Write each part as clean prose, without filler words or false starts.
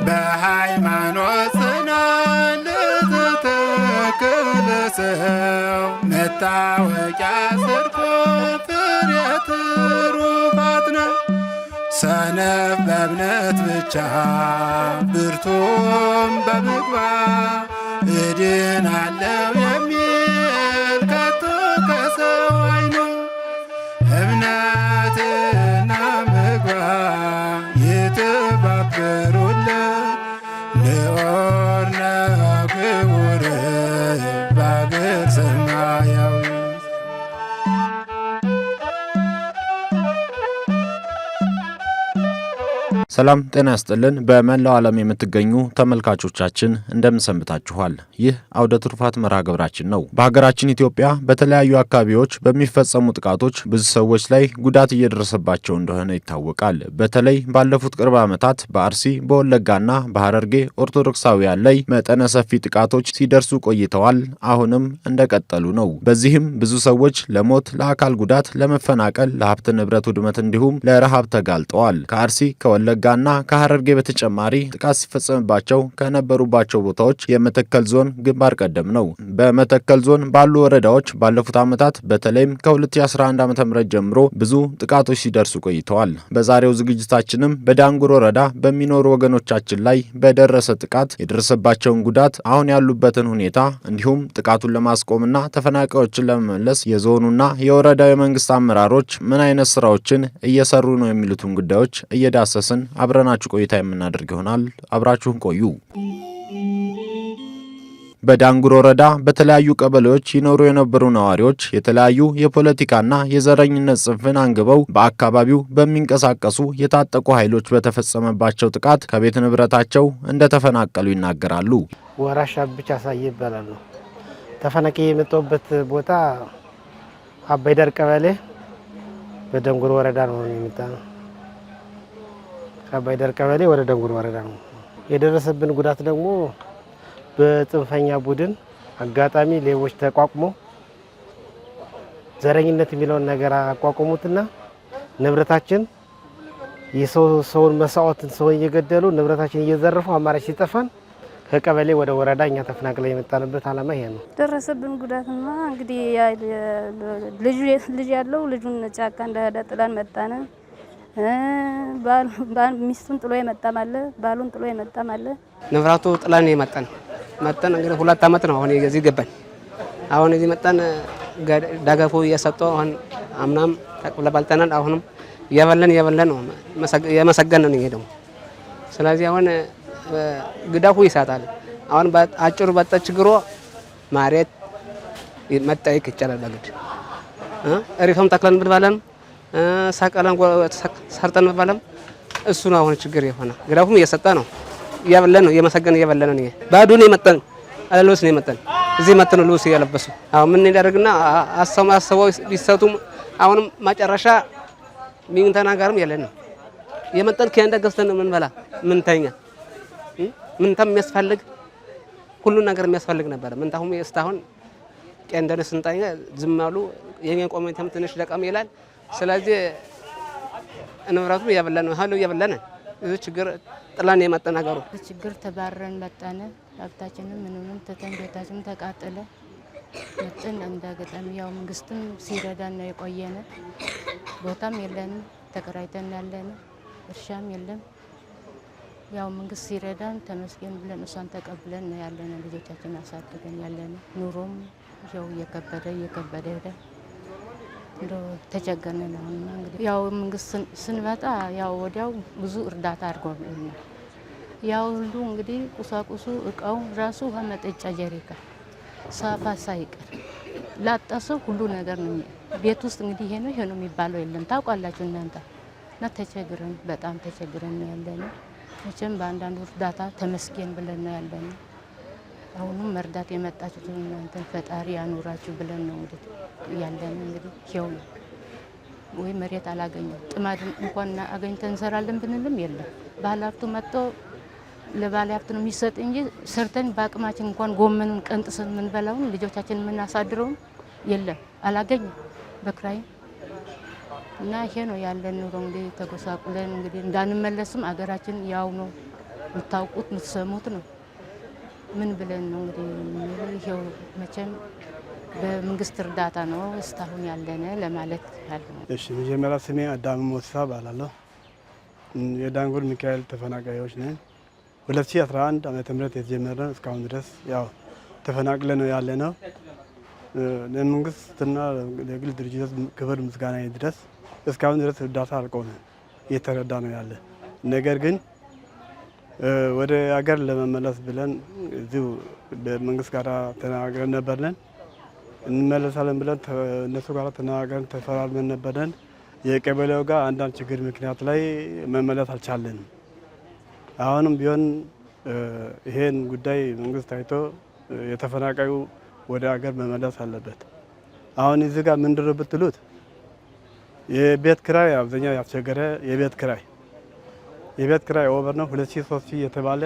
በሃይማኖት ጽናት ለተተከለ ሰው መታወቂያ ጽድቁ ፍሬ ትሩፋት ነው። ሰነፍ በእምነት ብቻ ብርቱም በምግባር እድናለው የሚል ከቶ ከሰው አይኖር። እምነትና ምግባር የተባበሩለት ልዑል ነው ክቡር በአገር ሰማያዊ። ሰላም ጤና ያስጥልን። በመላው ዓለም የምትገኙ ተመልካቾቻችን እንደምን ሰንብታችኋል? ይህ አውደ ትሩፋት መርሃ ግብራችን ነው። በሀገራችን ኢትዮጵያ በተለያዩ አካባቢዎች በሚፈጸሙ ጥቃቶች ብዙ ሰዎች ላይ ጉዳት እየደረሰባቸው እንደሆነ ይታወቃል። በተለይ ባለፉት ቅርብ ዓመታት በአርሲ በወለጋና በሐረርጌ ኦርቶዶክሳውያን ላይ መጠነ ሰፊ ጥቃቶች ሲደርሱ ቆይተዋል። አሁንም እንደቀጠሉ ነው። በዚህም ብዙ ሰዎች ለሞት፣ ለአካል ጉዳት፣ ለመፈናቀል፣ ለሀብት ንብረት ውድመት እንዲሁም ለረሃብ ተጋልጠዋል። ከአርሲ ከወለጋ ጋና ከሐረርጌ በተጨማሪ ጥቃት ሲፈጸምባቸው ከነበሩባቸው ቦታዎች የመተከል ዞን ግንባር ቀደም ነው። በመተከል ዞን ባሉ ወረዳዎች ባለፉት ዓመታት በተለይም ከ2011 ዓ.ም ጀምሮ ብዙ ጥቃቶች ሲደርሱ ቆይተዋል። በዛሬው ዝግጅታችንም በዳንጉር ወረዳ በሚኖሩ ወገኖቻችን ላይ በደረሰ ጥቃት የደረሰባቸውን ጉዳት፣ አሁን ያሉበትን ሁኔታ እንዲሁም ጥቃቱን ለማስቆምና ተፈናቃዮችን ለመመለስ የዞኑና የወረዳው የመንግስት አመራሮች ምን አይነት ስራዎችን እየሰሩ ነው የሚሉትን ጉዳዮች እየዳሰስን አብረናችሁ ቆይታ የምናደርግ ይሆናል። አብራችሁን ቆዩ። በዳንጉር ወረዳ በተለያዩ ቀበሌዎች ይኖሩ የነበሩ ነዋሪዎች የተለያዩ የፖለቲካና የዘረኝነት ጽንፍን አንግበው በአካባቢው በሚንቀሳቀሱ የታጠቁ ኃይሎች በተፈጸመባቸው ጥቃት ከቤት ንብረታቸው እንደተፈናቀሉ ይናገራሉ። ወራሻ ብቻ ሳይ ይባላል። ተፈናቂ የመጣሁበት ቦታ አባይ ዳር ቀበሌ በዳንጉር ወረዳ ነው የሚመጣው። አባይ ዳር ቀበሌ ወደ ዳንጉር ወረዳ ነው የደረሰብን ጉዳት። ደግሞ በጽንፈኛ ቡድን አጋጣሚ ሌቦች ተቋቁሞ ዘረኝነት የሚለውን ነገር አቋቁሙትና ንብረታችን የሰውን መስዋዕትን ሰው እየገደሉ ንብረታችን እየዘረፉ አማራጭ ሲጠፋን ከቀበሌ ወደ ወረዳ እኛ ተፈናቅለን የመጣንበት ዓላማ ይሄ ነው። ደረሰብን ጉዳትና እንግዲህ ልጅ ያለው ልጁን ጫካ እንደሄደ ጥለን መጣን። ሚስቱን ጥሎ የመጣም አለ፣ ባሉን ጥሎ የመጣም አለ። ንብረቱ ጥለን የመጣን እንግዲህ 2 ዓመት ነው አሁን እዚህ ገባን። አሁን እዚህ መጣን ዳገፉ እየሰጡ አሁን አምናም ተቀበልተናል። አሁንም እየበለን ነው የመሰገን ነው ይሄ። ስለዚህ አሁን ግዳፉ ይሳታል። አሁን አጭሩ በተችግሮ ማሬት መጣይክ ይቻላል። በግድ ሪፎርም ተክለን ብትባለን ሳቀለን ሰርተን ብትባለን እሱ ነው አሁን ችግር የሆነ። ግዳፉም እየሰጠ ነው እየበለን ነው የመሰገን እየበለን ነው። ባዶ ነው የመጣን አለሎስ ነው የመጣን እዚህ መጥተን ነው ልብስ እያለበሱ አሁን ምን ያደርግና አሰማው ቢሰጡም አሁንም መጨረሻ ምን ተናገርም የለንም። የመጣን ከእንደ ገዝተን ምን በላ ምን ተኛ ምን ተም የሚያስፈልግ ሁሉ ነገር የሚያስፈልግ ነበር። ምን ታሁን እስካሁን ቀንደነ ስንጣኛ ዝም አሉ። የኛን ኮሚቴም ትንሽ ደቀም ይላል። ስለዚህ ንብረቱ ያበላን ነው ሀሉ ያበላን እዚህ ችግር ጥላን የመጣ ነገሩ ችግር ተባረን መጣነ። ሀብታችንም ምንንም ተተን ቤታችንም ተቃጠለ። መጥን እንደገጠም ያው መንግስትም ሲረዳን ነው የቆየነ። ቦታም የለንም ተከራይተን ያለነ፣ እርሻም የለም። ያው መንግስት ሲረዳን ተመስገን ብለን እሷን ተቀብለን ነው ያለነ። ልጆቻችን አሳድገን ያለነ። ኑሮም ያው እየከበደ ሄደ። እንደው ተቸገረን ነው እንግዲህ ያው መንግስት ስንመጣ ያው ወዲያው ብዙ እርዳታ አድርጎልን ያው ሁሉ እንግዲህ ቁሳቁሱ እቃው ራሱ መጠጫ ጀሪካ ሳፋ ሳይቀር ላጣሰው ሁሉ ነገር ነው። ቤት ውስጥ እንግዲህ ይሄ ነው የሚባለው የለም። ታውቃላችሁ እናንተ እና ተቸግረን በጣም ተቸግረን ነው ያለነው። መቼም በአንዳንዱ እርዳታ ተመስገን ብለን ነው ያለነው። አሁንም መርዳት የመጣችሁት እናንተ ፈጣሪ ያኑራችሁ ብለን ነው እንግዲህ ያለነው። እንግዲህ ይኸው ነው ወይ መሬት አላገኘም። ጥማድ እንኳን አገኝተን እንሰራለን ብንልም የለም። ባለሀብቱ መጥቶ ለባለ ሀብት ነው የሚሰጥ እንጂ ሰርተን በአቅማችን እንኳን ጎመኑን ቀንጥሰን የምንበላውን ልጆቻችን የምናሳድረውን የለም አላገኝም በክራይ እና ይሄ ነው ያለን ኑሮ። እንግዲህ ተጎሳቁለን እንግዲህ እንዳንመለስም አገራችን ያው ነው የምታውቁት የምትሰሙት ነው። ምን ብለን ነው እንግዲህ ይሄው መቼም በመንግስት እርዳታ ነው እስካሁን ያለነ ለማለት ያለው። እሺ መጀመሪያ ስሜ አዳም ሞሳ እባላለሁ። የዳንጉር ሚካኤል ተፈናቃዮች ነን። 2011 ዓመተ ምህረት የተጀመረ እስካሁን ድረስ ያው ተፈናቅለን ነው ያለነው። ለመንግስትና ለግል ድርጅቶች ክብር ምስጋና ይድረስ። እስካሁን ድረስ እርዳታ አልቆመም እየተረዳ ነው ያለ። ነገር ግን ወደ ሀገር ለመመለስ ብለን እዚሁ በመንግስት ጋር ተናግረን ነበርነን። እንመለሳለን ብለን እነሱ ጋር ተናግረን ተፈራርመን ነበርነን። የቀበሌው ጋር አንዳንድ ችግር ምክንያት ላይ መመለስ አልቻለንም። አሁንም ቢሆን ይሄን ጉዳይ መንግስት አይቶ የተፈናቃዩ ወደ ሀገር መመለስ አለበት። አሁን እዚህ ጋር ምንድን ነው ብትሉት የቤት ኪራይ አብዛኛው ያስቸገረ የቤት ኪራይ ኦቨር ነው 2000 የተባለ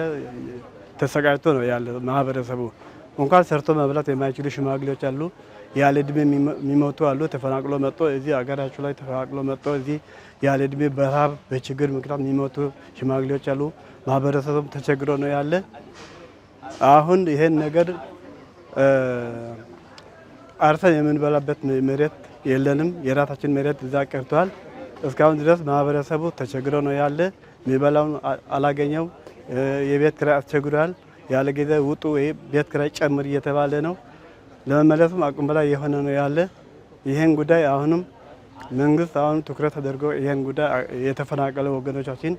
ተሰቃይቶ ነው ያለ ማህበረሰቡ። እንኳን ሰርቶ መብላት የማይችሉ ሽማግሌዎች አሉ፣ ያለ እድሜ የሚሞቱ አሉ። ተፈናቅሎ መጥቶ እዚህ ሀገራቸው ላይ ተፈናቅሎ መጥቶ እዚህ ያለ እድሜ በረሃብ በችግር ምክንያት የሚሞቱ ሽማግሌዎች አሉ። ማህበረሰቡም ተቸግሮ ነው ያለ። አሁን ይሄን ነገር አርሰን የምንበላበት መሬት የለንም። የራሳችን መሬት እዛ ቀርቷል። እስካሁን ድረስ ማህበረሰቡ ተቸግሮ ነው ያለ። የሚበላውን አላገኘው። የቤት ኪራይ አስቸግሯል። ያለ ጊዜ ውጡ ወይ ቤት ኪራይ ጨምር እየተባለ ነው። ለመመለስም አቅም በላይ የሆነ ነው ያለ። ይሄን ጉዳይ አሁንም መንግስት አሁን ትኩረት አድርጎ ይሄን ጉዳይ የተፈናቀለ ወገኖቻችን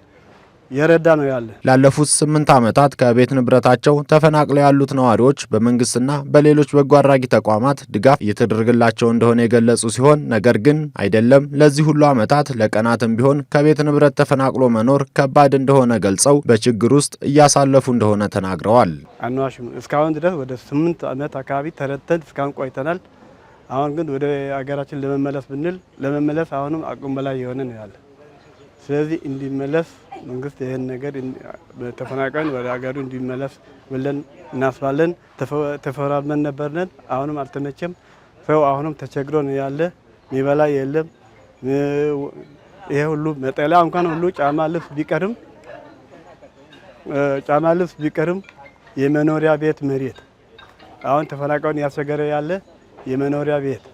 የረዳ ነው ያለ። ላለፉት 8 ዓመታት ከቤት ንብረታቸው ተፈናቅለው ያሉት ነዋሪዎች በመንግስትና በሌሎች በጎ አድራጊ ተቋማት ድጋፍ እየተደረገላቸው እንደሆነ የገለጹ ሲሆን ነገር ግን አይደለም ለዚህ ሁሉ ዓመታት ለቀናትም ቢሆን ከቤት ንብረት ተፈናቅሎ መኖር ከባድ እንደሆነ ገልጸው በችግር ውስጥ እያሳለፉ እንደሆነ ተናግረዋል። አንዋሽም እስካሁን ድረስ ወደ 8 ዓመት አካባቢ ተረተን እስካሁን ቆይተናል። አሁን ግን ወደ ሀገራችን ለመመለስ ብንል ለመመለስ አሁንም አቅም በላይ የሆነ ነው ያለ። ስለዚህ እንዲመለስ መንግስት ይሄን ነገር ተፈናቃዩን ወደ ሀገሩ እንዲመለስ ብለን እናስባለን። ተፈራርመን ነበርነን። አሁንም አልተመቸም። ሰው አሁንም ተቸግሮ ነው ያለ። የሚበላ የለም። ይሄ ሁሉ መጠለያ እንኳን ሁሉ ጫማ ልብስ ቢቀርም የመኖሪያ ቤት መሬት አሁን ተፈናቃዩን ያስቸገረ ያለ የመኖሪያ ቤት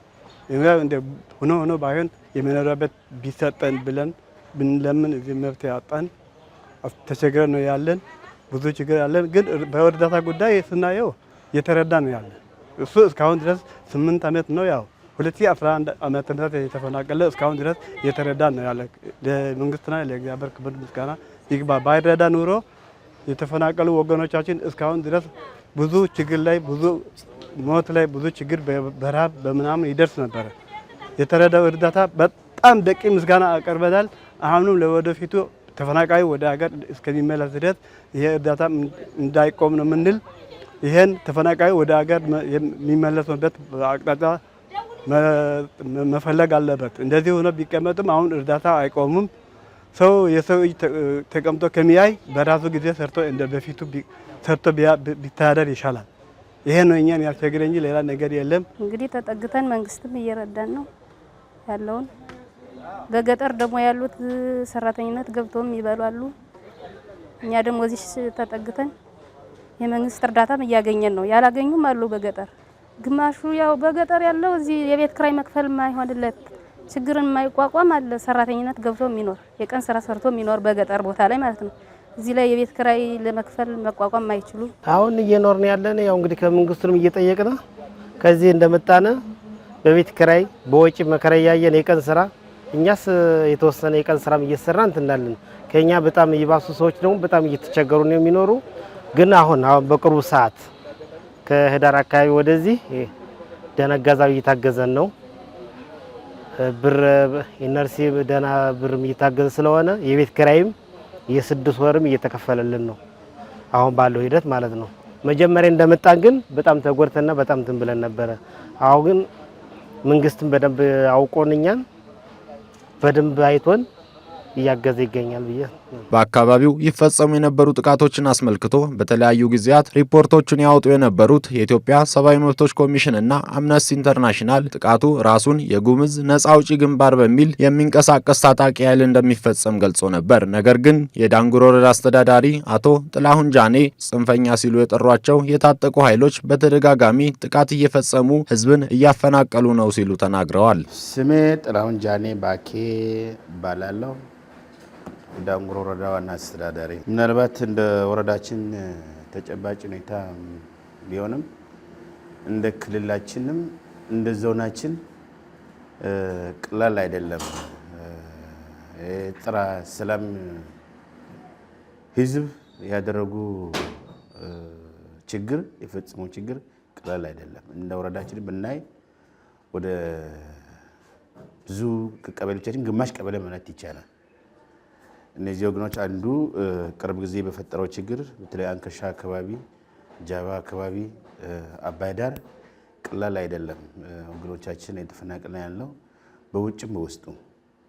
ሆኖ ባይሆን የመኖሪያ ቤት ቢሰጠን ብለን ብንለምን እዚህ መብት ያጣን ተቸግረን ነው ያለን። ብዙ ችግር ያለን ግን በእርዳታ ጉዳይ ስናየው የተረዳ ነው ያለ። እሱ እስካሁን ድረስ 8 ዓመት ነው ያው 2011 ዓመተ ምህረት የተፈናቀለ እስካሁን ድረስ የተረዳ ነው ያለ። ለመንግስትና ለእግዚአብሔር ክብር ምስጋና ይግባ። ባይረዳ ኑሮ የተፈናቀሉ ወገኖቻችን እስካሁን ድረስ ብዙ ችግር ላይ ብዙ ሞት ላይ ብዙ ችግር በረሃብ በምናምን ይደርስ ነበር። የተረዳው እርዳታ በጣም በቂ ምስጋና አቀርበናል። አሁንም ለወደፊቱ ተፈናቃዩ ወደ ሀገር እስከሚመለስ ድረስ ይሄ እርዳታ እንዳይቆም ነው የምንል። ይሄን ተፈናቃዩ ወደ ሀገር የሚመለስበት አቅጣጫ መፈለግ አለበት። እንደዚህ ሆኖ ቢቀመጥም አሁን እርዳታ አይቆምም። የሰው እጅ ተቀምጦ ከሚያይ በራሱ ጊዜ ሰርቶ እንደ በፊቱ ሰርቶ ቢተዳደር ይሻላል። ይሄ ነው እኛን ያስቸግረ እንጂ ሌላ ነገር የለም። እንግዲህ ተጠግተን መንግስትም እየረዳን ነው ያለውን። በገጠር ደግሞ ያሉት ሰራተኝነት ገብተውም ይበላሉ። እኛ ደግሞ እዚህ ተጠግተን የመንግስት እርዳታም እያገኘን ነው። ያላገኙም አሉ በገጠር። ግማሹ ያው በገጠር ያለው እዚህ የቤት ኪራይ መክፈል የማይሆንለት ችግርን የማይቋቋም አለ። ሰራተኝነት ገብቶ የሚኖር የቀን ስራ ሰርቶ የሚኖር በገጠር ቦታ ላይ ማለት ነው። እዚህ ላይ የቤት ኪራይ ለመክፈል መቋቋም የማይችሉ አሁን እየኖርን ያለን ያው እንግዲህ ከመንግስቱም እየጠየቅን ከዚህ እንደመጣነ በቤት ኪራይ በወጪ መከራ ያየን የቀን ስራ እኛስ የተወሰነ የቀን ስራም እየሰራን እንላለን። ከኛ በጣም ይባሱ ሰዎች ደግሞ በጣም እየተቸገሩ ነው የሚኖሩ። ግን አሁን በቅርቡ ሰዓት ከህዳር አካባቢ ወደዚህ ደነጋዛው እየታገዘን ነው። ብር ኢነርሲ ደና ብርም እየታገዘ ስለሆነ የቤት ኪራይም የ6 ወርም እየተከፈለልን ነው አሁን ባለው ሂደት ማለት ነው። መጀመሪያ እንደመጣን ግን በጣም ተጎድተና በጣም እንትን ብለን ነበረ። አሁን ግን መንግስትም በደንብ አውቆንኛል በደንብ አይቶን እያገዘ ይገኛል ብዬ። በአካባቢው ይፈጸሙ የነበሩ ጥቃቶችን አስመልክቶ በተለያዩ ጊዜያት ሪፖርቶችን ያወጡ የነበሩት የኢትዮጵያ ሰብአዊ መብቶች ኮሚሽን እና አምነስቲ ኢንተርናሽናል ጥቃቱ ራሱን የጉምዝ ነጻ አውጪ ግንባር በሚል የሚንቀሳቀስ ታጣቂ ኃይል እንደሚፈጸም ገልጾ ነበር። ነገር ግን የዳንጉር ወረዳ አስተዳዳሪ አቶ ጥላሁን ጃኔ ጽንፈኛ ሲሉ የጠሯቸው የታጠቁ ኃይሎች በተደጋጋሚ ጥቃት እየፈጸሙ ህዝብን እያፈናቀሉ ነው ሲሉ ተናግረዋል። ስሜ ጥላሁን ጃኔ ባኬ ባላለው ዳንጉር ወረዳ ዋና አስተዳዳሪ። ምናልባት እንደ ወረዳችን ተጨባጭ ሁኔታ ቢሆንም እንደ ክልላችንም እንደ ዞናችን ቀላል አይደለም። ጥራ ሰላም ህዝብ ያደረጉ ችግር የፈጸሙ ችግር ቀላል አይደለም። እንደ ወረዳችን ብናይ ወደ ብዙ ቀበሌዎቻችን ግማሽ ቀበሌ ማለት ይቻላል። እነዚህ ወገኖች አንዱ ቅርብ ጊዜ በፈጠረው ችግር በተለይ አንከሻ አካባቢ፣ ጃባ አካባቢ፣ አባይ ዳር ቀላል አይደለም። ወገኖቻችን የተፈናቀለ ያለው በውጭም በውስጡ።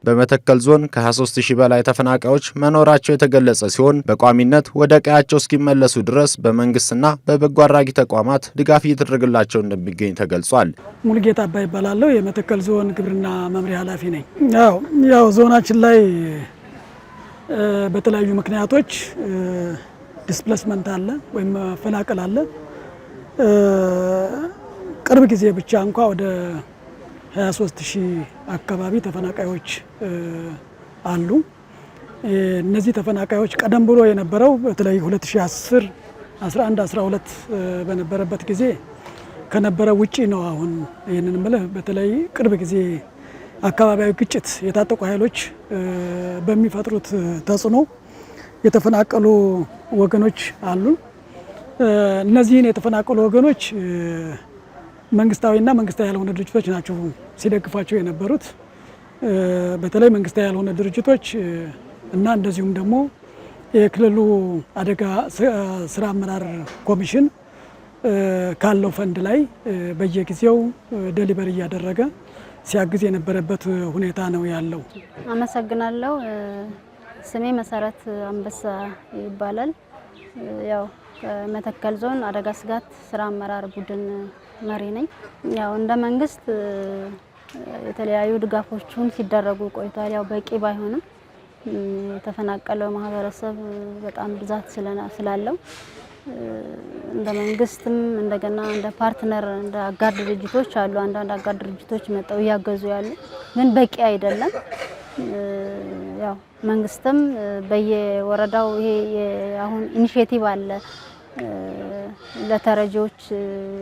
በመተከል ዞን ከ23000 በላይ ተፈናቃዮች መኖራቸው የተገለጸ ሲሆን በቋሚነት ወደ ቀያቸው እስኪመለሱ ድረስ በመንግስትና በበጎ አድራጊ ተቋማት ድጋፍ እየተደረገላቸው እንደሚገኝ ተገልጿል። ሙልጌታ አባይ ይባላለሁ። የመተከል ዞን ግብርና መምሪያ ኃላፊ ነኝ። ያው ዞናችን ላይ በተለያዩ ምክንያቶች ዲስፕሌስመንት አለ ወይም መፈናቀል አለ። ቅርብ ጊዜ ብቻ እንኳ ወደ 23000 አካባቢ ተፈናቃዮች አሉ። እነዚህ ተፈናቃዮች ቀደም ብሎ የነበረው በተለይ 2010፣ 11፣ 12 በነበረበት ጊዜ ከነበረ ውጪ ነው። አሁን ይህንን ምልህ በተለይ ቅርብ ጊዜ አካባቢያዊ ግጭት የታጠቁ ኃይሎች በሚፈጥሩት ተጽዕኖ የተፈናቀሉ ወገኖች አሉ። እነዚህን የተፈናቀሉ ወገኖች መንግስታዊና መንግስታዊ ያልሆነ ድርጅቶች ናቸው ሲደግፏቸው የነበሩት። በተለይ መንግስታዊ ያልሆነ ድርጅቶች እና እንደዚሁም ደግሞ የክልሉ አደጋ ስራ አመራር ኮሚሽን ካለው ፈንድ ላይ በየጊዜው ዴሊቨሪ እያደረገ ሲያግዝ የነበረበት ሁኔታ ነው ያለው። አመሰግናለሁ። ስሜ መሰረት አንበሳ ይባላል። ያው ከመተከል ዞን አደጋ ስጋት ስራ አመራር ቡድን መሪ ነኝ። ያው እንደ መንግስት የተለያዩ ድጋፎችን ሲደረጉ ቆይቷል። ያው በቂ ባይሆንም የተፈናቀለው ማህበረሰብ በጣም ብዛት ስላለው እንደ መንግስትም እንደገና እንደ ፓርትነር እንደ አጋር ድርጅቶች አሉ። አንዳንድ አጋር ድርጅቶች መጣው እያገዙ ያሉ ግን በቂ አይደለም። ያው መንግስትም በየወረዳው ይሄ አሁን ኢኒሼቲቭ አለ ለተረጂዎች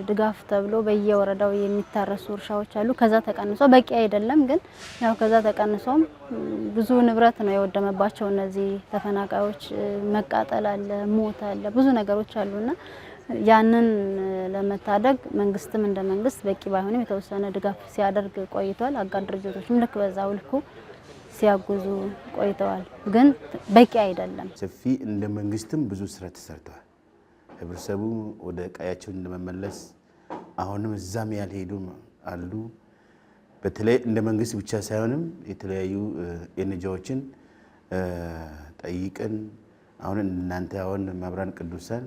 ድጋፍ ተብሎ በየወረዳው የሚታረሱ እርሻዎች አሉ። ከዛ ተቀንሶ በቂ አይደለም ግን ያው ከዛ ተቀንሶም ብዙ ንብረት ነው የወደመባቸው እነዚህ ተፈናቃዮች። መቃጠል አለ፣ ሞት አለ፣ ብዙ ነገሮች አሉና ያንን ለመታደግ መንግስትም እንደ መንግስት በቂ ባይሆንም የተወሰነ ድጋፍ ሲያደርግ ቆይቷል። አጋር ድርጅቶችም ልክ በዛው ልኩ ሲያጉዙ ቆይተዋል። ግን በቂ አይደለም። ሰፊ እንደ መንግስትም ብዙ ስራ ተሰርቷል። ህብረተሰቡ ወደ ቀያቸው እንደመመለስ አሁንም እዛም ያልሄዱ አሉ። በተለይ እንደ መንግስት ብቻ ሳይሆንም የተለያዩ ኤንጂኦዎችን ጠይቀን አሁን እናንተ አሁን መብራን ቅዱሳን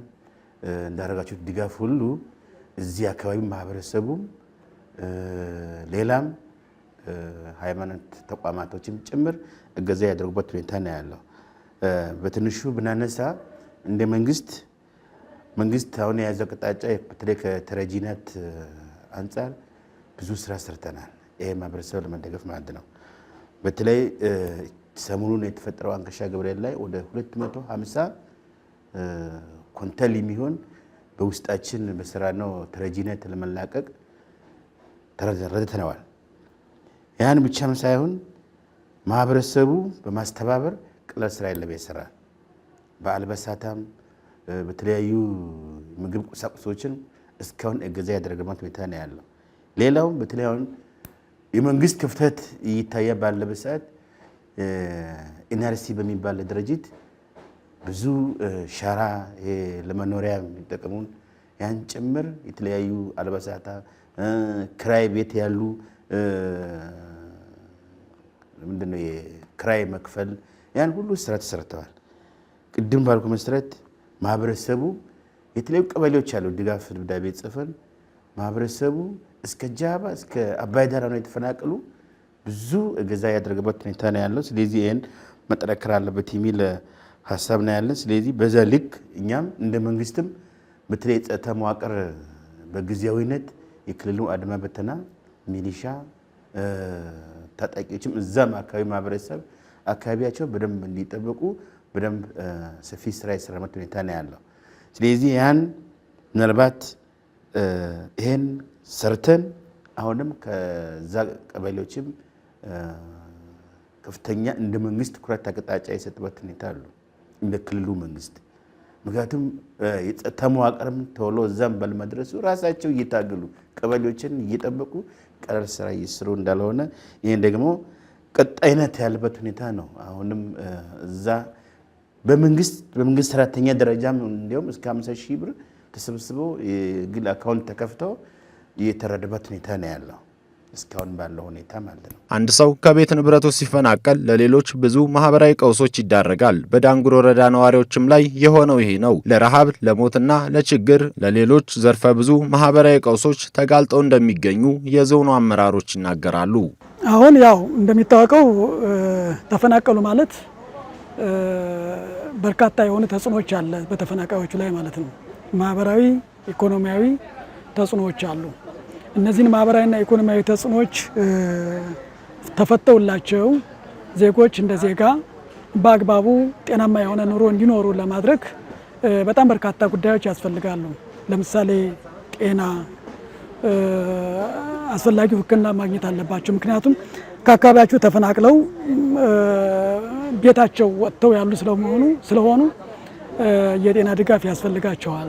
እንዳደረጋችሁት ድጋፍ ሁሉ እዚህ አካባቢ ማህበረሰቡም ሌላም ሃይማኖት ተቋማቶችም ጭምር እገዛ ያደርጉበት ሁኔታ ነው ያለው። በትንሹ ብናነሳ እንደ መንግስት አሁን የያዘው አቅጣጫ በተለይ ከተረጂነት አንጻር ብዙ ስራ ሰርተናል። ይሄ ማህበረሰብ ለመደገፍ ማለት ነው። በተለይ ሰሞኑን የተፈጠረው አንከሻ ገብርኤል ላይ ወደ 250 ኮንተል የሚሆን በውስጣችን በስራነው ተረጂነት ለመላቀቅ ተረድተናል። ያን ብቻም ሳይሆን ማህበረሰቡ በማስተባበር ቀላል ስራ የለም ይሰራል። በአልበሳታም በተለያዩ ምግብ ቁሳቁሶችን እስካሁን እገዛ ያደረገበት ሁኔታ ነው ያለው። ሌላው በተለይ አሁን የመንግስት ክፍተት ይታያ ባለበት ሰዓት ኤንአርሲ በሚባል ድርጅት ብዙ ሻራ ለመኖሪያ የሚጠቀሙን ያን ጭምር የተለያዩ አልባሳታ ክራይ ቤት ያሉ ምንድነው የክራይ መክፈል ያን ሁሉ ስራ ተሰርተዋል። ቅድም ባልኩ መሰረት ማህበረሰቡ የተለያዩ ቀበሌዎች አሉ ድጋፍ ደብዳቤ ጽፈን ማህበረሰቡ እስከ ጃባ እስከ አባይ ዳራ ነው የተፈናቀሉ ብዙ እገዛ ያደረገበት ሁኔታ ነው ያለው። ስለዚህ ይሄን መጠናከር አለበት የሚል ሀሳብ ነው ያለን። ስለዚህ በዛ ልክ እኛም እንደ መንግስትም በተለይ ጸጥታ መዋቅር በጊዜያዊነት የክልሉ አድማ በተና ሚሊሻ ታጣቂዎችም እዛም አካባቢ ማህበረሰብ አካባቢያቸው በደንብ እንዲጠበቁ በደንብ ሰፊ ስራ የሰራበት ሁኔታ ነው ያለው። ስለዚህ ያን ምናልባት ይሄን ሰርተን አሁንም ከዛ ቀበሌዎችም ከፍተኛ እንደ መንግስት ትኩረት አቅጣጫ የሰጠበት ሁኔታ አሉ እንደ ክልሉ መንግስት። ምክንያቱም የጸጥታ መዋቅርም ተወሎ እዛም ባለመድረሱ ራሳቸው እየታገሉ ቀበሌዎችን እየጠበቁ ቀረር ስራ እየሰሩ እንዳልሆነ ይሄን ደግሞ ቀጣይነት ያለበት ሁኔታ ነው። አሁንም እዛ በመንግስት ሰራተኛ ደረጃም እንዲያውም እስከ 50,000 ብር ተሰብስበው የግል አካውንት ተከፍተው እየተረዳበት ሁኔታ ነው ያለው እስካሁን ባለው ሁኔታ ማለት ነው። አንድ ሰው ከቤት ንብረቱ ሲፈናቀል ለሌሎች ብዙ ማህበራዊ ቀውሶች ይዳረጋል። በዳንጉር ወረዳ ነዋሪዎችም ላይ የሆነው ይሄ ነው። ለረሃብ፣ ለሞትና ለችግር ለሌሎች ዘርፈ ብዙ ማህበራዊ ቀውሶች ተጋልጠው እንደሚገኙ የዞኑ አመራሮች ይናገራሉ። አሁን ያው እንደሚታወቀው ተፈናቀሉ ማለት በርካታ የሆኑ ተጽዕኖዎች አለ በተፈናቃዮቹ ላይ ማለት ነው። ማህበራዊ፣ ኢኮኖሚያዊ ተጽዕኖዎች አሉ። እነዚህን ማህበራዊና ኢኮኖሚያዊ ተጽዕኖዎች ተፈተውላቸው ዜጎች እንደ ዜጋ በአግባቡ ጤናማ የሆነ ኑሮ እንዲኖሩ ለማድረግ በጣም በርካታ ጉዳዮች ያስፈልጋሉ። ለምሳሌ ጤና፣ አስፈላጊው ሕክምና ማግኘት አለባቸው። ምክንያቱም ከአካባቢያቸው ተፈናቅለው ቤታቸው ወጥተው ያሉ ስለሆኑ የጤና ድጋፍ ያስፈልጋቸዋል፣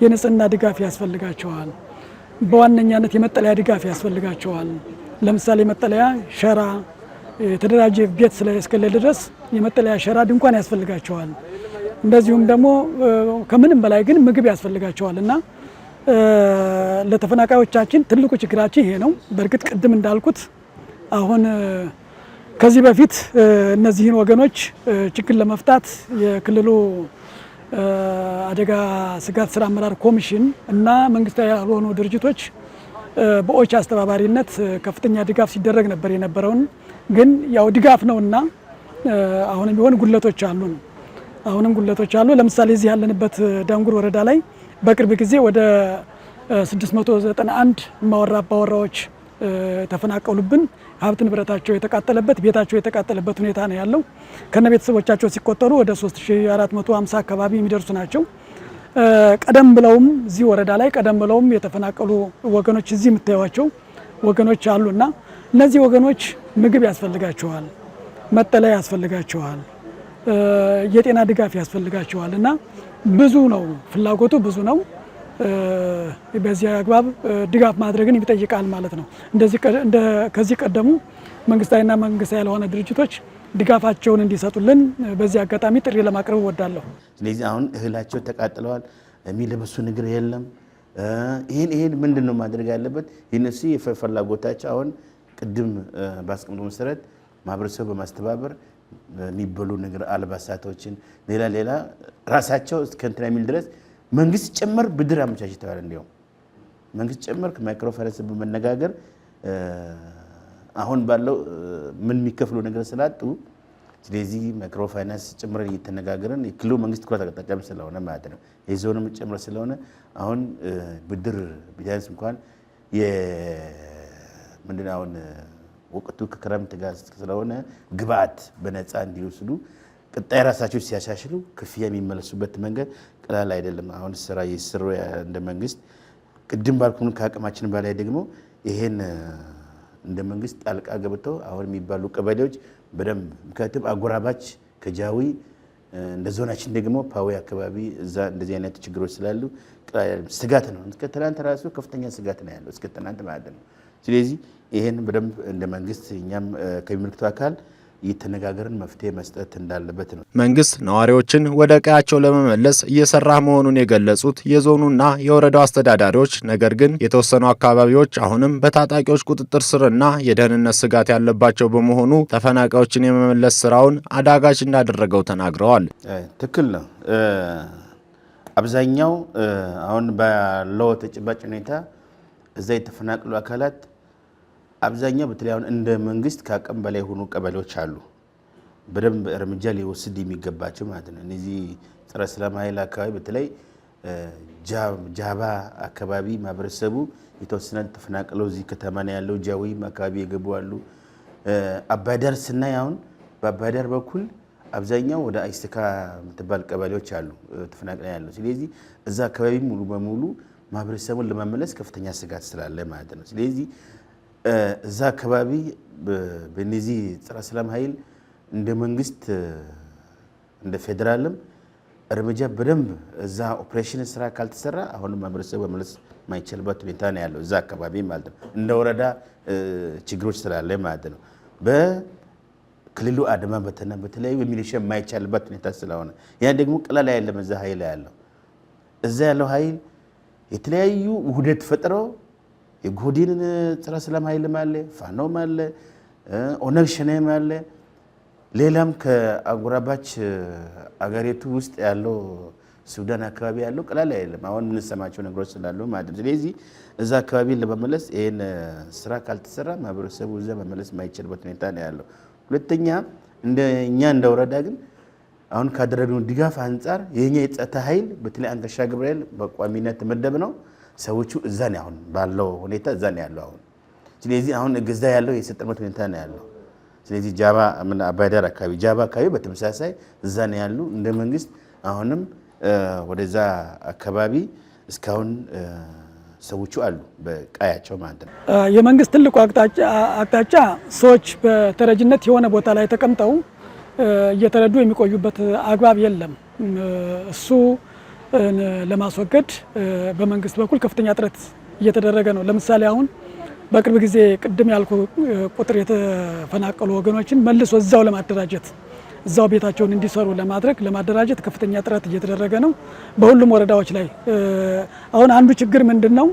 የንጽህና ድጋፍ ያስፈልጋቸዋል፣ በዋነኛነት የመጠለያ ድጋፍ ያስፈልጋቸዋል። ለምሳሌ መጠለያ ሸራ፣ የተደራጀ ቤት እስከሌለ ድረስ የመጠለያ ሸራ ድንኳን ያስፈልጋቸዋል። እንደዚሁም ደግሞ ከምንም በላይ ግን ምግብ ያስፈልጋቸዋል እና ለተፈናቃዮቻችን ትልቁ ችግራችን ይሄ ነው። በእርግጥ ቅድም እንዳልኩት አሁን ከዚህ በፊት እነዚህን ወገኖች ችግር ለመፍታት የክልሉ አደጋ ስጋት ስራ አመራር ኮሚሽን እና መንግስታዊ ያልሆኑ ድርጅቶች በኦቻ አስተባባሪነት ከፍተኛ ድጋፍ ሲደረግ ነበር የነበረውን። ግን ያው ድጋፍ ነውና አሁንም ቢሆን ጉድለቶች አሉ። ለምሳሌ እዚህ ያለንበት ዳንጉር ወረዳ ላይ በቅርብ ጊዜ ወደ 691 ማወራ አባወራዎች ተፈናቀሉብን። ሀብት ንብረታቸው የተቃጠለበት፣ ቤታቸው የተቃጠለበት ሁኔታ ነው ያለው። ከነ ቤተሰቦቻቸው ሲቆጠሩ ወደ 3450 አካባቢ የሚደርሱ ናቸው። ቀደም ብለውም እዚህ ወረዳ ላይ ቀደም ብለውም የተፈናቀሉ ወገኖች እዚህ የምታዩዋቸው ወገኖች አሉና እነዚህ ወገኖች ምግብ ያስፈልጋቸዋል፣ መጠለያ ያስፈልጋቸዋል፣ የጤና ድጋፍ ያስፈልጋቸዋል እና ብዙ ነው ፍላጎቱ ብዙ ነው። በዚህ አግባብ ድጋፍ ማድረግን ይጠይቃል ማለት ነው። ከዚህ ቀደሙ መንግስታዊና መንግስታዊ ያልሆነ ድርጅቶች ድጋፋቸውን እንዲሰጡልን በዚህ አጋጣሚ ጥሪ ለማቅረብ እወዳለሁ። ስለዚህ አሁን እህላቸው ተቃጥለዋል፣ የሚለበሱ ነገር የለም። ይሄን ምንድን ነው ማድረግ ያለበት? የነሱ ፍላጎታቸው አሁን ቅድም ባስቀምጡ መሰረት ማህበረሰቡ በማስተባበር የሚበሉ ነገር አልባሳቶችን ሌላ ራሳቸው እስከ እንትን የሚል ድረስ መንግስት ጭምር ብድር አመቻችተዋል። እንዲያውም መንግስት ጭምር ከማይክሮ ፋይናንስ በመነጋገር አሁን ባለው ምን የሚከፍሉ ነገር ስላጡ ስለዚህ ማይክሮ ፋይናንስ ጭምር እየተነጋገረን የክልሉ መንግስት ትኩረት አቅጣጫም ስለሆነ ማለት ነው የዞንም ጭምር ስለሆነ አሁን ብድር ቢያንስ እንኳን ምንድነው አሁን ወቅቱ ከክረምት ጋር ስለሆነ ግብአት በነፃ እንዲወስዱ ቀጣይ ራሳቸው ሲያሻሽሉ ክፍያ የሚመለሱበት መንገድ ቀላል አይደለም። አሁን ስራ እየሰሩ እንደ መንግስት ቅድም ባልኩን ከአቅማችን በላይ ደግሞ ይሄን እንደ መንግስት ጣልቃ ገብተው አሁን የሚባሉ ቀበሌዎች በደንብ ምክንያቱም አጎራባች ከጃዊ እንደ ዞናችን ደግሞ ፓዊ አካባቢ እዛ እንደዚህ አይነት ችግሮች ስላሉ ስጋት ነው። እስከ ትናንት ራሱ ከፍተኛ ስጋት ነው ያለው እስከ ትናንት ማለት ነው። ስለዚህ ይሄን በደንብ እንደ መንግስት እኛም ከሚመለከተው አካል እየተነጋገርን መፍትሄ መስጠት እንዳለበት ነው። መንግስት ነዋሪዎችን ወደ ቀያቸው ለመመለስ እየሰራ መሆኑን የገለጹት የዞኑና የወረዳው አስተዳዳሪዎች፣ ነገር ግን የተወሰኑ አካባቢዎች አሁንም በታጣቂዎች ቁጥጥር ስርና የደህንነት ስጋት ያለባቸው በመሆኑ ተፈናቃዮችን የመመለስ ስራውን አዳጋች እንዳደረገው ተናግረዋል። ትክክል ነው። አብዛኛው አሁን ባለው ተጨባጭ ሁኔታ እዛ የተፈናቀሉ አካላት አብዛኛው በተለይ አሁን እንደ መንግስት ከአቅም በላይ ሆኑ ቀበሌዎች አሉ፣ በደንብ እርምጃ ሊወስድ የሚገባቸው ማለት ነው። እነዚህ ጸረ ሰላም ኃይል አካባቢ በተለይ ጃባ አካባቢ ማህበረሰቡ የተወሰነ ተፈናቅለው እዚህ ከተማ ነው ያለው። ጃዊም አካባቢ የገቡ አሉ። አባዳር ስናይ አሁን በአባዳር በኩል አብዛኛው ወደ አይስተካ የምትባል ቀበሌዎች አሉ ተፈናቅለው ያለው። ስለዚህ እዛ አካባቢ ሙሉ በሙሉ ማህበረሰቡን ለመመለስ ከፍተኛ ስጋት ስላለ ማለት ነው። ስለዚህ እዛ አካባቢ በእነዚህ ጸረ ሰላም ኃይል እንደ መንግስት እንደ ፌደራልም እርምጃ በደንብ እዛ ኦፕሬሽን ስራ ካልተሰራ አሁንም ማህበረሰቡ መመለስ ማይችልበት ሁኔታ ነው ያለው እዛ አካባቢ ማለት ነው። እንደ ወረዳ ችግሮች ስላለ ማለት ነው። በክልሉ አድማ በተና በተለያዩ ሚሊሻ የማይቻልበት ሁኔታ ስለሆነ ያን ደግሞ ቀላል አይደለም። እዛ ኃይል ያለው እዛ ያለው ኃይል የተለያዩ ውህደት ፈጥረው የጎዲን ጸረ ሰላም ኃይልም አለ፣ ፋኖም አለ፣ ኦነግ ሸኔም አለ፣ ሌላም ከአጎራባች አገሪቱ ውስጥ ያለው ሱዳን አካባቢ ያለው ቀላል አይደለም። አሁን የምንሰማቸው ነገሮች ስላሉ ማለት ነው። ስለዚህ እዛ አካባቢ ለመመለስ ይሄን ስራ ካልተሰራ ማህበረሰቡ እዛ መመለስ የማይችልበት ሁኔታ ነው ያለው። ሁለተኛ እንደኛ እንደ ወረዳ ግን አሁን ካደረግነው ድጋፍ አንጻር የኛ የጸጥታ ኃይል በተለይ አንገሻ ገብርኤል በቋሚነት ተመደብ ነው። ሰዎቹ እዛ ነው አሁን ባለው ሁኔታ እዛ ነው ያለው አሁን። ስለዚህ አሁን እገዛ ያለው የሰጠበት ሁኔታ ነው ያለው። ስለዚህ ጃባ አባዳር አካባቢ ጃባ አካባቢ በተመሳሳይ እዛ ነው ያሉ። እንደ መንግስት አሁንም ወደዛ አካባቢ እስካሁን ሰዎቹ አሉ በቃያቸው ማለት ነው። የመንግስት ትልቁ አቅጣጫ ሰዎች በተረጅነት የሆነ ቦታ ላይ ተቀምጠው እየተረዱ የሚቆዩበት አግባብ የለም። እሱ ለማስወገድ በመንግስት በኩል ከፍተኛ ጥረት እየተደረገ ነው። ለምሳሌ አሁን በቅርብ ጊዜ ቅድም ያልኩ ቁጥር የተፈናቀሉ ወገኖችን መልሶ እዛው ለማደራጀት እዛው ቤታቸውን እንዲሰሩ ለማደራጀት ከፍተኛ ጥረት እየተደረገ ነው በሁሉም ወረዳዎች ላይ። አሁን አንዱ ችግር ምንድነው?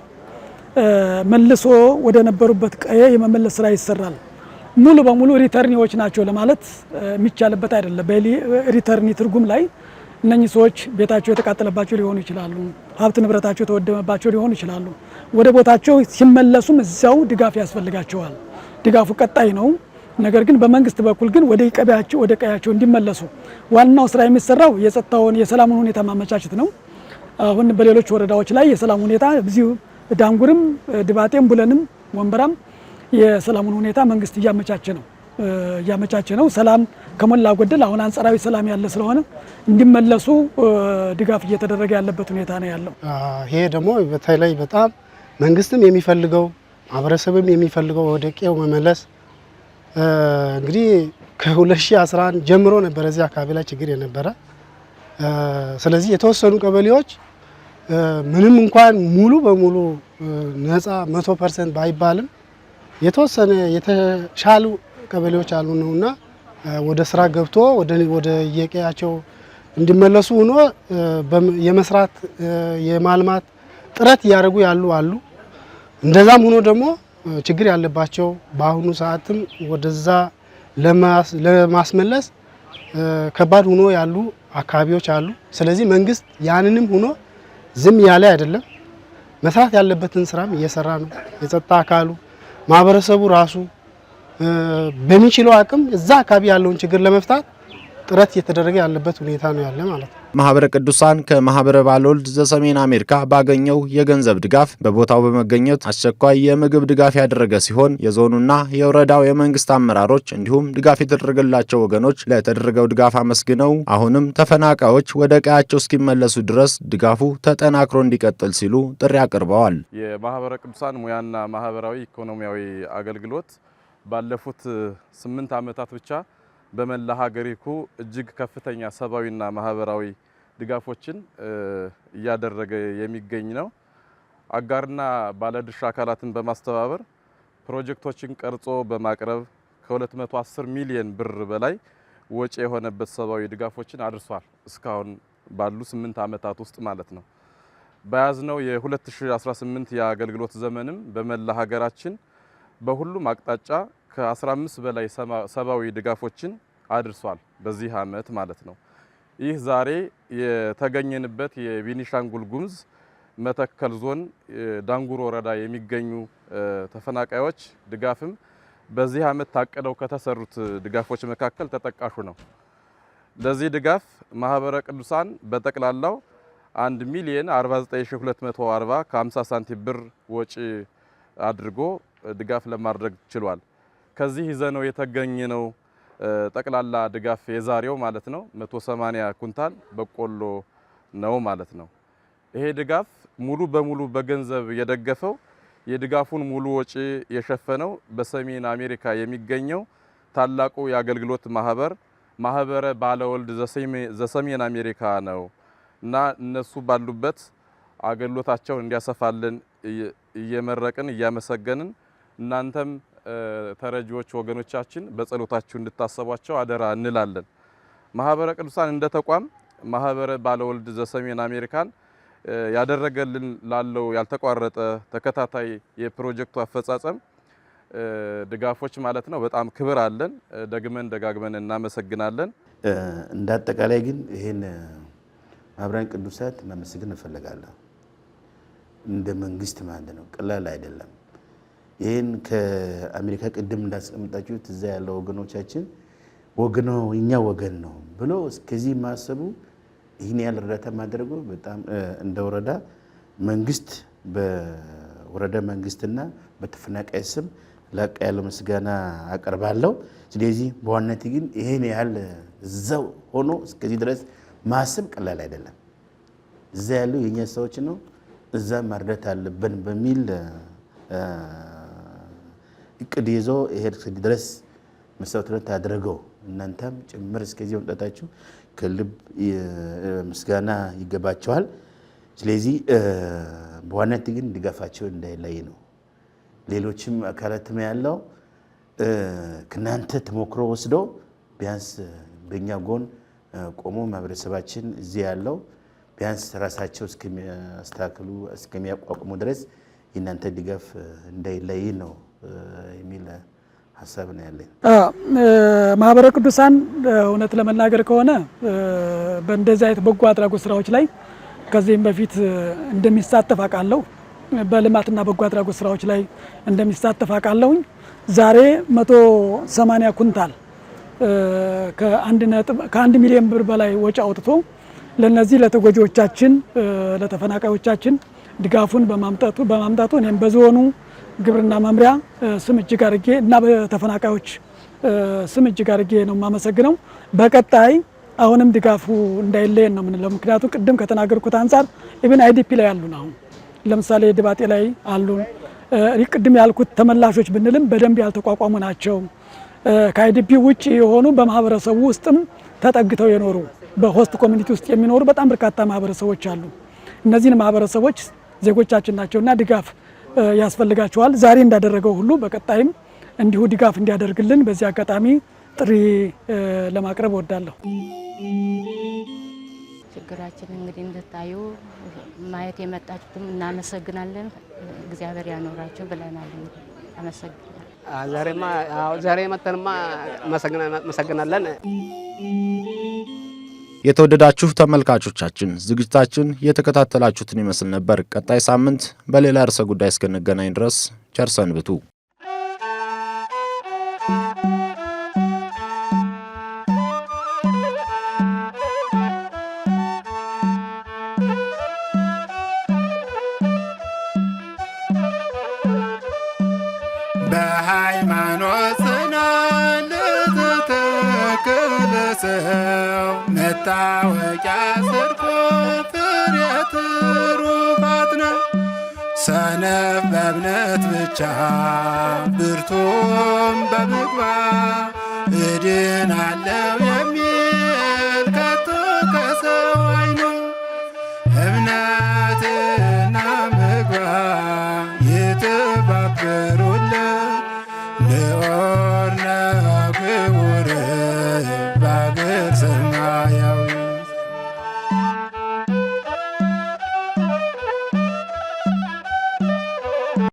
መልሶ ወደ ነበሩበት ቀየ የመመለስ ስራ ይሰራል። ሙሉ በሙሉ ሪተርኒዎች ናቸው ለማለት የሚቻልበት አይደለም። በሪተርኒ ትርጉም ላይ እነኚህ ሰዎች ቤታቸው የተቃጠለባቸው ሊሆኑ ይችላሉ፣ ሀብት ንብረታቸው የተወደመባቸው ሊሆኑ ይችላሉ። ወደ ቦታቸው ሲመለሱም እዛው ድጋፍ ያስፈልጋቸዋል። ድጋፉ ቀጣይ ነው። ነገር ግን በመንግስት በኩል ግን ወደ ቀያቸው እንዲመለሱ ዋናው ስራ የሚሰራው የጸጥታውን የሰላሙን ሁኔታ ማመቻቸት ነው። አሁን በሌሎች ወረዳዎች ላይ የሰላም ሁኔታ እዚሁ ዳንጉርም፣ ድባጤም፣ ቡለንም፣ ወንበራም የሰላሙን ሁኔታ መንግስት እያመቻቸ ነው። ሰላም ከሞላ ጎደል አሁን አንጻራዊ ሰላም ያለ ስለሆነ እንዲመለሱ ድጋፍ እየተደረገ ያለበት ሁኔታ ነው ያለው። ይሄ ደግሞ በተለይ በጣም መንግስትም የሚፈልገው ማህበረሰብም የሚፈልገው ወደ ቀዬው መመለስ እንግዲህ ከ2011 ጀምሮ ነበር እዚህ አካባቢ ላይ ችግር የነበረ። ስለዚህ የተወሰኑ ቀበሌዎች ምንም እንኳን ሙሉ በሙሉ ነፃ 100% ባይባልም የተወሰነ የተሻሉ ቀበሌዎች አሉ ነውና ወደ ስራ ገብቶ ወደ የቀያቸው እንዲመለሱ ሆኖ የመስራት የማልማት ጥረት እያደረጉ ያሉ አሉ። እንደዛም ሆኖ ደግሞ ችግር ያለባቸው በአሁኑ ሰዓትም ወደዛ ለማስመለስ ከባድ ሆኖ ያሉ አካባቢዎች አሉ። ስለዚህ መንግስት ያንንም ሆኖ ዝም ያለ አይደለም፣ መስራት ያለበትን ስራም እየሰራ ነው። የጸጥታ አካሉ ማህበረሰቡ ራሱ በሚችለው አቅም እዛ አካባቢ ያለውን ችግር ለመፍታት ጥረት እየተደረገ ያለበት ሁኔታ ነው ያለ ማለት ነው። ማህበረ ቅዱሳን ከማህበረ ባለወልድ ዘሰሜን አሜሪካ ባገኘው የገንዘብ ድጋፍ በቦታው በመገኘት አስቸኳይ የምግብ ድጋፍ ያደረገ ሲሆን የዞኑና የወረዳው የመንግስት አመራሮች እንዲሁም ድጋፍ የተደረገላቸው ወገኖች ለተደረገው ድጋፍ አመስግነው አሁንም ተፈናቃዮች ወደ ቀያቸው እስኪመለሱ ድረስ ድጋፉ ተጠናክሮ እንዲቀጥል ሲሉ ጥሪ አቅርበዋል። የማህበረ ቅዱሳን ሙያና ማህበራዊ ኢኮኖሚያዊ አገልግሎት ባለፉት 8 ዓመታት ብቻ በመላ ሀገሪቱ እጅግ ከፍተኛ ሰብአዊና ማህበራዊ ድጋፎችን እያደረገ የሚገኝ ነው። አጋርና ባለድርሻ አካላትን በማስተባበር ፕሮጀክቶችን ቀርጾ በማቅረብ ከ210 ሚሊዮን ብር በላይ ወጪ የሆነበት ሰብአዊ ድጋፎችን አድርሷል። እስካሁን ባሉ 8 ዓመታት ውስጥ ማለት ነው። በያዝነው የ2018 የአገልግሎት ዘመንም በመላ ሀገራችን በሁሉም አቅጣጫ ከ15 በላይ ሰብአዊ ድጋፎችን አድርሷል። በዚህ ዓመት ማለት ነው። ይህ ዛሬ የተገኘንበት የቤኒሻንጉል ጉሙዝ መተከል ዞን ዳንጉር ወረዳ የሚገኙ ተፈናቃዮች ድጋፍም በዚህ ዓመት ታቀደው ከተሰሩት ድጋፎች መካከል ተጠቃሹ ነው። ለዚህ ድጋፍ ማህበረ ቅዱሳን በጠቅላላው 1,049,240 ከ50 ሳንቲም ብር ወጪ አድርጎ ድጋፍ ለማድረግ ችሏል። ከዚህ ይዘነው የተገኘነው ጠቅላላ ድጋፍ የዛሬው ማለት ነው 180 ኩንታል በቆሎ ነው ማለት ነው። ይሄ ድጋፍ ሙሉ በሙሉ በገንዘብ የደገፈው የድጋፉን ሙሉ ወጪ የሸፈነው በሰሜን አሜሪካ የሚገኘው ታላቁ የአገልግሎት ማህበረ ባለወልድ ዘሰሜን አሜሪካ ነው እና እነሱ ባሉበት አገልግሎታቸውን እንዲያሰፋልን እየመረቅን እያመሰገንን እናንተም ተረጂዎች ወገኖቻችን በጸሎታችሁ እንድታሰቧቸው አደራ እንላለን። ማህበረ ቅዱሳን እንደ ተቋም ማህበረ ባለወልድ ዘሰሜን አሜሪካን ያደረገልን ላለው ያልተቋረጠ ተከታታይ የፕሮጀክቱ አፈጻጸም ድጋፎች ማለት ነው በጣም ክብር አለን። ደግመን ደጋግመን እናመሰግናለን። እንደ አጠቃላይ ግን ይሄን ማህበረ ቅዱሳን ማመስገን እፈልጋለሁ። እንደ መንግስት ማለት ነው ቀላል አይደለም። ይሄን ከአሜሪካ ቅድም እንዳስቀምጣችሁት እዛ ያለው ወገኖቻችን ወገኖ እኛ ወገን ነው ብሎ እስከዚህ ማሰቡ ይህን ያህል እርዳታ ማድረጉ በጣም እንደ ወረዳ መንግስት በወረዳ መንግስትና በተፈናቃይ ስም ላቅ ያለ ምስጋና አቀርባለሁ። ስለዚህ በዋናነት ግን ይሄን ያህል እዛው ሆኖ እስከዚህ ድረስ ማሰብ ቀላል አይደለም። እዛ ያለው የኛ ሰዎች ነው፣ እዛ ማርዳት አለብን በሚል እቅድ ይዞ ይሄ እስከዚህ ድረስ መስዋዕትነት አድርገው እናንተም ጭምር እስከዚህ መምጣታችሁ ከልብ ምስጋና ይገባቸዋል። ስለዚህ በዋናነት ግን ድጋፋቸው እንዳይለይ ነው። ሌሎችም አካላትም ያለው ከናንተ ተሞክሮ ወስዶ ቢያንስ በእኛ ጎን ቆሞ ማህበረሰባችን እዚህ ያለው ቢያንስ ራሳቸው እስከሚያስተካክሉ እስከሚያቋቁሙ ድረስ የናንተ ድጋፍ እንዳይለይ ነው የሚል ሀሳብ ነው ያለኝ። ማህበረ ቅዱሳን እውነት ለመናገር ከሆነ በእንደዚህ አይነት በጎ አድራጎት ስራዎች ላይ ከዚህም በፊት እንደሚሳተፍ አውቃለሁ። በልማትና በጎ አድራጎት ስራዎች ላይ እንደሚሳተፍ አውቃለሁኝ። ዛሬ 180 ኩንታል ከ1 ሚሊዮን ብር በላይ ወጪ አውጥቶ ለነዚህ ለተጎጂዎቻችን ለተፈናቃዮቻችን ድጋፉን በማምጣቱ እኔም በዞኑ ግብርና መምሪያ ስም እጅግ አድርጌ እና በተፈናቃዮች ስም እጅግ አድርጌ ነው የማመሰግነው። በቀጣይ አሁንም ድጋፉ እንዳይለየን ነው የምንለው። ምክንያቱም ቅድም ከተናገርኩት አንጻር ኢቭን አይዲፒ ላይ አሉን። አሁን ለምሳሌ ድባጤ ላይ አሉን። ቅድም ያልኩት ተመላሾች ብንልም በደንብ ያልተቋቋሙ ናቸው። ከአይዲፒ ውጭ የሆኑ በማህበረሰቡ ውስጥም ተጠግተው የኖሩ በሆስት ኮሚኒቲ ውስጥ የሚኖሩ በጣም በርካታ ማህበረሰቦች አሉ። እነዚህን ማህበረሰቦች ዜጎቻችን ናቸውና ድጋፍ ያስፈልጋቸዋል። ዛሬ እንዳደረገው ሁሉ በቀጣይም እንዲሁ ድጋፍ እንዲያደርግልን በዚህ አጋጣሚ ጥሪ ለማቅረብ እወዳለሁ። ችግራችን እንግዲህ እንድታዩ ማየት የመጣችሁትም እናመሰግናለን። እግዚአብሔር ያኖራችሁ ብለናል። አመሰግናለሁ። ዛሬ መተንማ መሰግናለን። የተወደዳችሁ ተመልካቾቻችን ዝግጅታችን የተከታተላችሁትን ይመስል ነበር። ቀጣይ ሳምንት በሌላ ርዕሰ ጉዳይ እስክንገናኝ ድረስ ቸር ሰንብቱ። በሃይማኖት ጽናት ለተተከለ ሰው መታወቂያ ጽድቁ ፍሬ ትሩፋት ነው። ሰነፍ በእምነት ብቻ ብርቱም በምግባር እድናለው የሚል ከቶ ከሰው አይኑ እምነትና ምግባር ይተባበሩለት ንዑር